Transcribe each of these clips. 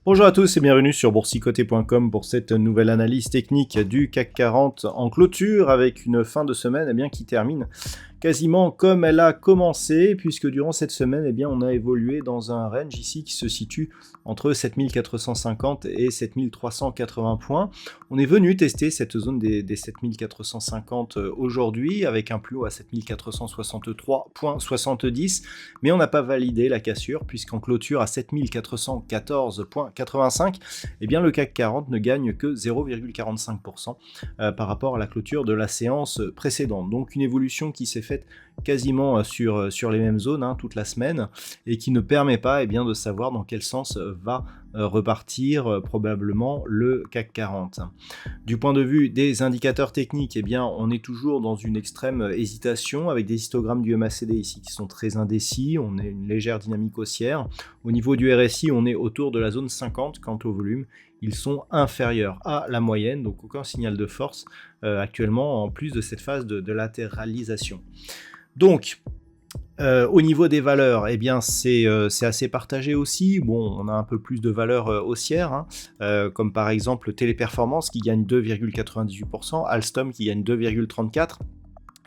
Bonjour à tous et bienvenue sur boursicoté.com pour cette nouvelle analyse technique du CAC 40 en clôture avec une fin de semaine qui termine quasiment comme elle a commencé, puisque durant cette semaine, on a évolué dans un range ici qui se situe entre 7450 et 7380 points. On est venu tester cette zone des 7450 aujourd'hui, avec un plus haut à 7463,70, mais on n'a pas validé la cassure, puisqu'en clôture à 7414,85, le CAC 40 ne gagne que 0,45% par rapport à la clôture de la séance précédente. Donc une évolution qui s'est faite quasiment sur les mêmes zones toute la semaine et qui ne permet pas de savoir dans quel sens va repartir probablement le CAC 40. Du point de vue des indicateurs techniques, on est toujours dans une extrême hésitation avec des histogrammes du MACD ici qui sont très indécis, on est une légère dynamique haussière. Au niveau du RSI, on est autour de la zone 50 quant au volume. Ils sont inférieurs à la moyenne, donc aucun signal de force actuellement en plus de cette phase de latéralisation. Donc, au niveau des valeurs, c'est assez partagé aussi. Bon, on a un peu plus de valeurs haussières, comme par exemple Téléperformance qui gagne 2,98%, Alstom qui gagne 2,34%.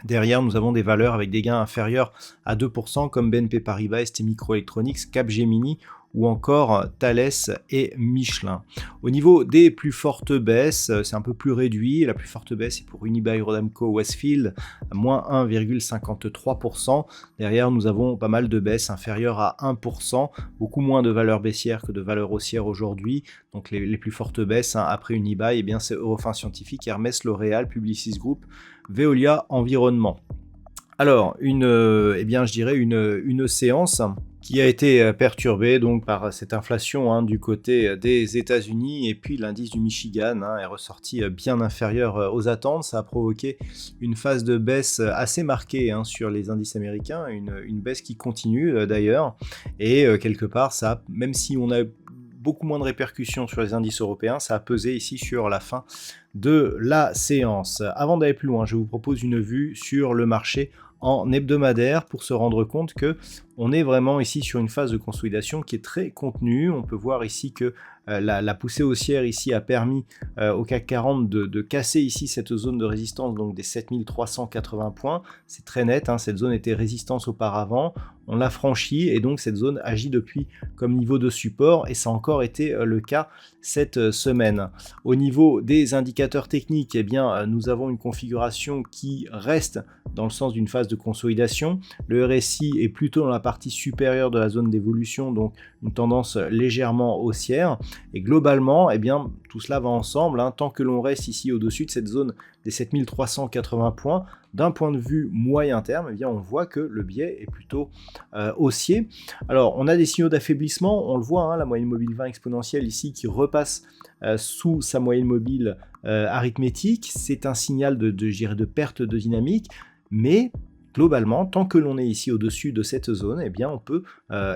Derrière, nous avons des valeurs avec des gains inférieurs à 2%, comme BNP Paribas, ST Microelectronics, Capgemini ou encore Thales et Michelin. Au niveau des plus fortes baisses, c'est un peu plus réduit. La plus forte baisse est pour Unibail-Rodamco Westfield, moins 1,53%. Derrière, nous avons pas mal de baisses inférieures à 1%, beaucoup moins de valeurs baissières que de valeurs haussières aujourd'hui. Donc les plus fortes baisses après Unibail, c'est Eurofins Scientifique, Hermès, L'Oréal, Publicis Group, Veolia Environnement. Alors, je dirais une séance qui a été perturbée donc par cette inflation du côté des États-Unis, et puis l'indice du Michigan est ressorti bien inférieur aux attentes. Ça a provoqué une phase de baisse assez marquée sur les indices américains, une baisse qui continue d'ailleurs, et quelque part, ça, même si on a beaucoup moins de répercussions sur les indices européens, ça a pesé ici sur la fin de la séance. Avant d'aller plus loin, je vous propose une vue sur le marché en hebdomadaire pour se rendre compte que on est vraiment ici sur une phase de consolidation qui est très contenue. On peut voir ici que la poussée haussière ici a permis au CAC 40 de casser ici cette zone de résistance, donc des 7380 points. C'est très net, cette zone était résistance auparavant, on l'a franchie et donc cette zone agit depuis comme niveau de support, et ça a encore été le cas cette semaine. Au niveau des indicateurs techniques, nous avons une configuration qui reste dans le sens d'une phase de consolidation. Le RSI est plutôt dans la partie supérieure de la zone d'évolution, donc une tendance légèrement haussière, et globalement tout cela va ensemble, tant que l'on reste ici au-dessus de cette zone des 7380 points, d'un point de vue moyen terme, on voit que le biais est plutôt haussier. Alors, on a des signaux d'affaiblissement, on le voit, la moyenne mobile 20 exponentielle ici qui repasse sous sa moyenne mobile arithmétique. C'est un signal de perte de dynamique, mais globalement, tant que l'on est ici au-dessus de cette zone, on peut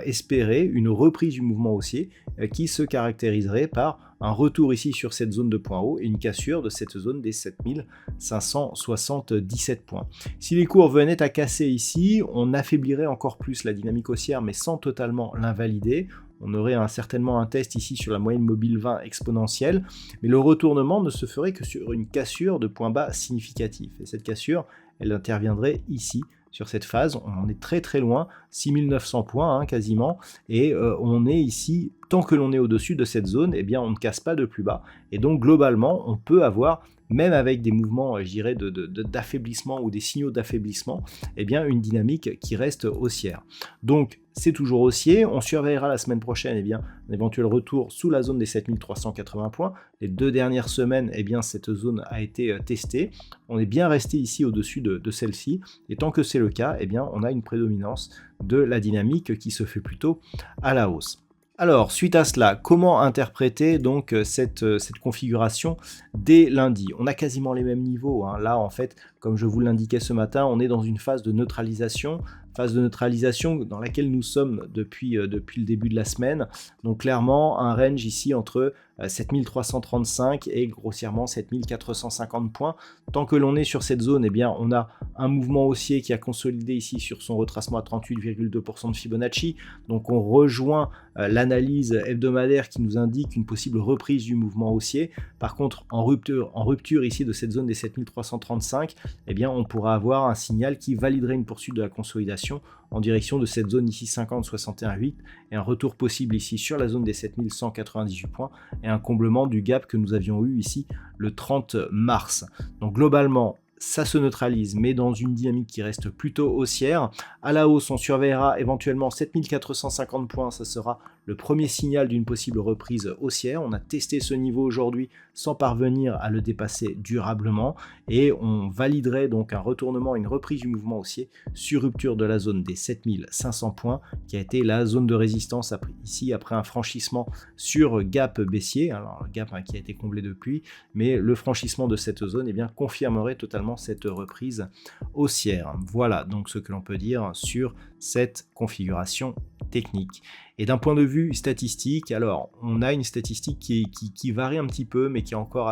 espérer une reprise du mouvement haussier qui se caractériserait par un retour ici sur cette zone de point haut et une cassure de cette zone des 7577 points. Si les cours venaient à casser ici, on affaiblirait encore plus la dynamique haussière, mais sans totalement l'invalider. On aurait certainement un test ici sur la moyenne mobile 20 exponentielle, mais le retournement ne se ferait que sur une cassure de point bas significatif. Et cette cassure, elle interviendrait ici, sur cette phase. On en est très très loin, 6900 points quasiment, et on est ici, tant que l'on est au-dessus de cette zone, on ne casse pas de plus bas, et donc globalement, on peut avoir, même avec des mouvements, je dirais, d'affaiblissement ou des signaux d'affaiblissement, une dynamique qui reste haussière. Donc, c'est toujours haussier. On surveillera la semaine prochaine un éventuel retour sous la zone des 7380 points. Les 2 dernières semaines, cette zone a été testée. On est bien resté ici au-dessus de celle-ci. Et tant que c'est le cas, on a une prédominance de la dynamique qui se fait plutôt à la hausse. Alors, suite à cela, comment interpréter donc cette configuration dès lundi? On a quasiment les mêmes niveaux, hein. Là, en fait, comme je vous l'indiquais ce matin, on est dans une phase de neutralisation dans laquelle nous sommes depuis le début de la semaine. Donc clairement, un range ici entre 7335 et grossièrement 7450 points. Tant que l'on est sur cette zone, eh bien, on a un mouvement haussier qui a consolidé ici sur son retracement à 38,2% de Fibonacci. Donc on rejoint l'analyse hebdomadaire qui nous indique une possible reprise du mouvement haussier. Par contre, en rupture ici de cette zone des 7335, eh bien, on pourra avoir un signal qui validerait une poursuite de la consolidation en direction de cette zone ici 50-61,8 et un retour possible ici sur la zone des 7198 points et un comblement du gap que nous avions eu ici le 30 mars. Donc globalement, ça se neutralise, mais dans une dynamique qui reste plutôt haussière. À la hausse, on surveillera éventuellement 7450 points, ça sera le premier signal d'une possible reprise haussière. On a testé ce niveau aujourd'hui sans parvenir à le dépasser durablement et on validerait donc un retournement, une reprise du mouvement haussier sur rupture de la zone des 7500 points qui a été la zone de résistance ici après un franchissement sur gap baissier. Alors le gap qui a été comblé depuis, mais le franchissement de cette zone eh bien, confirmerait totalement cette reprise haussière. Voilà donc ce que l'on peut dire sur cette configuration technique. Et d'un point de vue statistique, alors on a une statistique qui varie un petit peu, mais qui est encore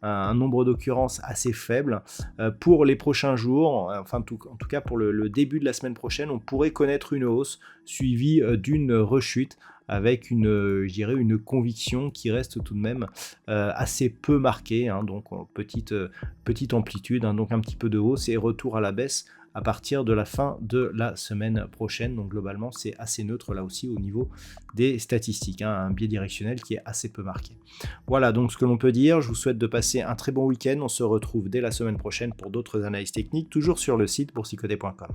un nombre d'occurrences assez faible. Pour les prochains jours, enfin en tout cas pour le début de la semaine prochaine, on pourrait connaître une hausse suivie d'une rechute avec je dirais une conviction qui reste tout de même assez peu marquée, hein, donc petite amplitude, hein, donc un petit peu de hausse et retour à la baisse à partir de la fin de la semaine prochaine. Donc globalement, c'est assez neutre là aussi au niveau des statistiques, hein, un biais directionnel qui est assez peu marqué. Voilà donc ce que l'on peut dire. Je vous souhaite de passer un très bon week-end. On se retrouve dès la semaine prochaine pour d'autres analyses techniques, toujours sur le site boursicoté.com.